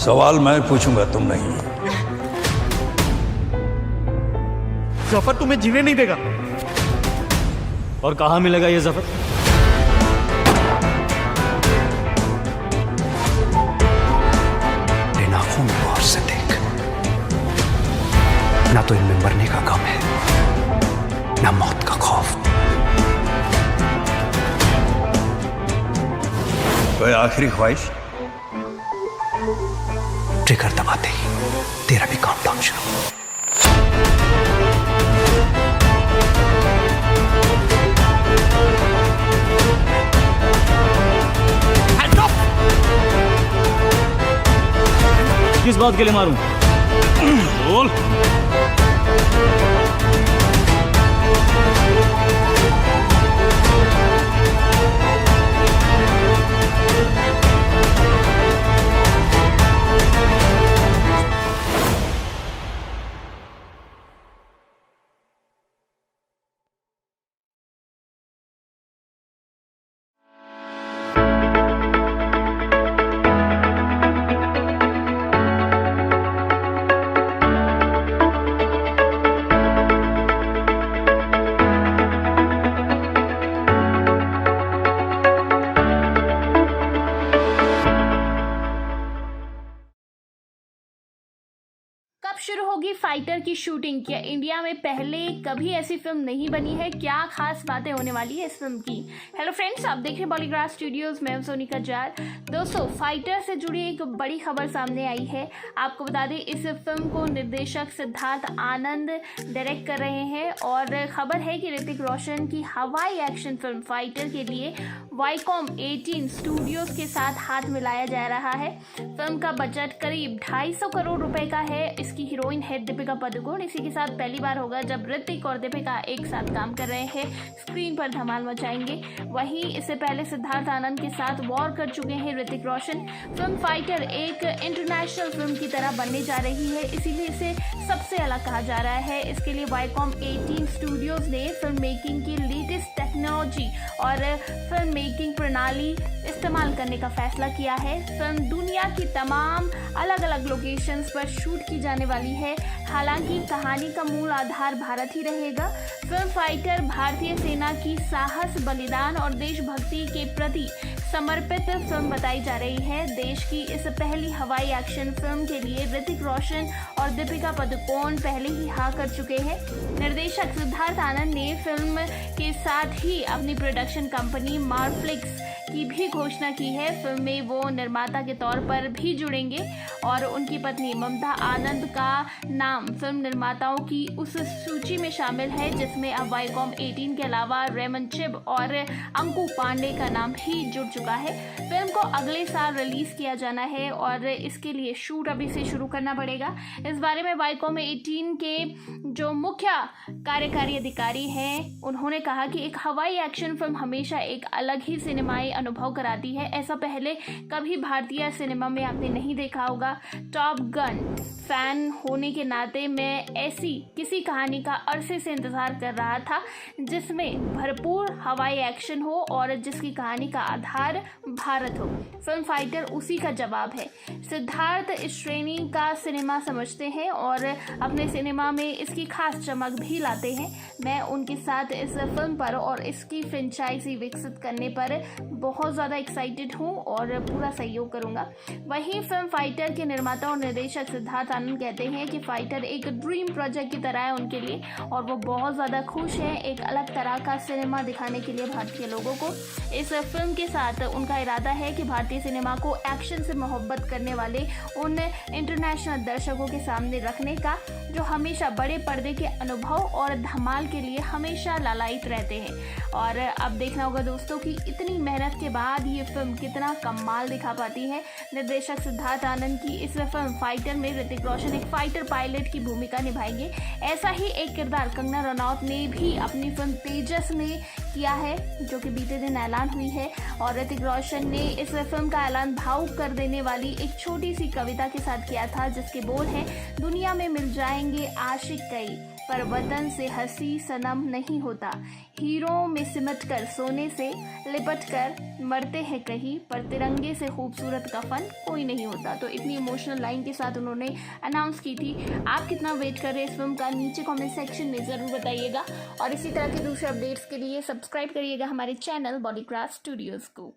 सवाल मैं पूछूंगा, तुम नहीं। जफर तुम्हें जीने नहीं देगा। और कहाँ मिलेगा ये जफर? इन आंखों में गौर से देख, ना तो इनमें मरने का गम है, ना मौत का खौफ। कोई आखिरी ख्वाहिश? ट्रिगर दबाते ही तेरा भी काउंटडाउन शुरू। किस बात के लिए मारूं? बोल। कब शुरू होगी फाइटर की शूटिंग? क्या इंडिया में पहले कभी ऐसी फिल्म नहीं बनी है? क्या खास बातें होने वाली है इस फिल्म की? हेलो फ्रेंड्स, आप देख रहे हैं बॉलीग्राफ स्टूडियोज, मैं सोनिका जार। दोस्तों, फाइटर से जुड़ी एक बड़ी खबर सामने आई है। आपको बता दें, इस फिल्म को निर्देशक सिद्धार्थ आनंद डायरेक्ट कर रहे हैं और खबर है कि ऋतिक रोशन की हवाई एक्शन फिल्म फाइटर के लिए वाईकॉम 18 स्टूडियोज के साथ हाथ मिलाया जा रहा है। फिल्म का बजट करीब 250 करोड़ रुपए का है। इसकी हीरोइन है दीपिका पादुकोण। इसी के साथ पहली बार होगा जब ऋतिक और दीपिका एक साथ काम कर रहे हैं, स्क्रीन पर धमाल मचाएंगे। वहीं इससे पहले सिद्धार्थ आनंद के साथ वॉर कर चुके हैं ऋतिक रोशन। फिल्म फाइटर एक इंटरनेशनल फिल्म की तरह बनने जा रही है, इसीलिए इसे सबसे अलग कहा जा रहा है। इसके लिए वाईकॉम 18 स्टूडियोज ने फिल्म मेकिंग की लेटेस्ट टेक्नोलॉजी और फिल्म मेकिंग प्रणाली इस्तेमाल करने का फैसला किया है। फिल्म दुनिया की तमाम अलग अलग लोकेशंस पर शूट की जाने वाली है। हालांकि कहानी का मूल आधार भारत ही रहेगा। फिल्म फाइटर भारतीय सेना की साहस, बलिदान और देशभक्ति के प्रति समर्पित फिल्म बताई जा रही है। देश की इस पहली हवाई एक्शन फिल्म के लिए ऋतिक रोशन और दीपिका पादुकोण पहले ही हाँ कर चुके हैं। निर्देशक सिद्धार्थ आनंद ने फिल्म के साथ ही अपनी प्रोडक्शन कंपनी मार्फ्लिक्स की भी घोषणा की है। फिल्म में वो निर्माता के तौर पर भी जुड़ेंगे और उनकी पत्नी ममता आनंद का नाम फिल्म निर्माताओं की उस सूची में शामिल है, जिसमें अब वाईकॉम 18 के अलावा रेमन चिब और अंकु पांडे का नाम भी जुड़ चुका है। फिल्म को अगले साल रिलीज किया जाना है और इसके लिए शूट अभी से शुरू करना पड़ेगा। इस बारे में वाईकॉम 18 के जो मुख्य कार्यकारी अधिकारी हैं, उन्होंने कहा कि एक हवाई एक्शन फिल्म हमेशा एक अलग ही सिनेमाई अनुभव कराती है। ऐसा पहले कभी भारतीय सिनेमा में आपने नहीं देखा होगा। टॉप गन फैन होने के नाते मैं ऐसी किसी कहानी का अरसे से इंतजार कर रहा था जिसमें भरपूर हवाई एक्शन हो और जिसकी कहानी का आधार भारत हो। फिल्म फाइटर उसी का जवाब है। सिद्धार्थ इस श्रेणी का सिनेमा समझते हैं और अपने सिनेमा में इसकी खास चमक भी लाते हैं। मैं उनके साथ इस फिल्म पर और इसकी फ्रेंचाइजी विकसित करने पर बहुत ज़्यादा एक्साइटेड हूँ और पूरा सहयोग करूँगा। वहीं फिल्म फाइटर के निर्माता और निर्देशक सिद्धार्थ आनंद कहते हैं कि फाइटर एक ड्रीम प्रोजेक्ट की तरह है उनके लिए और वो बहुत ज़्यादा खुश हैं एक अलग तरह का सिनेमा दिखाने के लिए भारतीय लोगों को। इस फिल्म के साथ उनका इरादा है कि भारतीय सिनेमा को एक्शन से मोहब्बत करने वाले उन इंटरनेशनल दर्शकों के सामने रखने का जो हमेशा बड़े पर्दे के अनुभव और धमाल के लिए हमेशा लालायित रहते हैं। और अब देखना होगा दोस्तों कि इतनी मेहनत के बाद ये फिल्म कितना कमाल दिखा पाती है। निर्देशक सिद्धार्थ आनंद की इस फिल्म फाइटर में ऋतिक रोशन एक फाइटर पायलट की भूमिका निभाएंगे। ऐसा ही एक किरदार कंगना रनौत ने भी अपनी फिल्म तेजस में किया है, जो कि बीते दिन ऐलान हुई है। और ऋतिक रोशन ने इस फिल्म का ऐलान भावुक कर देने वाली एक छोटी सी कविता के साथ किया था, जिसके बोल हैं, दुनिया में मिल जाएंगे आशिक कई, पर वतन से हंसी सनम नहीं होता। हीरो में सिमट कर सोने से लिपट कर मरते हैं कहीं, पर तिरंगे से खूबसूरत कफन कोई नहीं होता। तो इतनी इमोशनल लाइन के साथ उन्होंने अनाउंस की थी। आप कितना वेट कर रहे हैं इस फिल्म का, नीचे कमेंट सेक्शन में ज़रूर बताइएगा। और इसी तरह के दूसरे अपडेट्स के लिए सब्सक्राइब करिएगा हमारे चैनल बॉलीग्राफ स्टूडियोज़ को।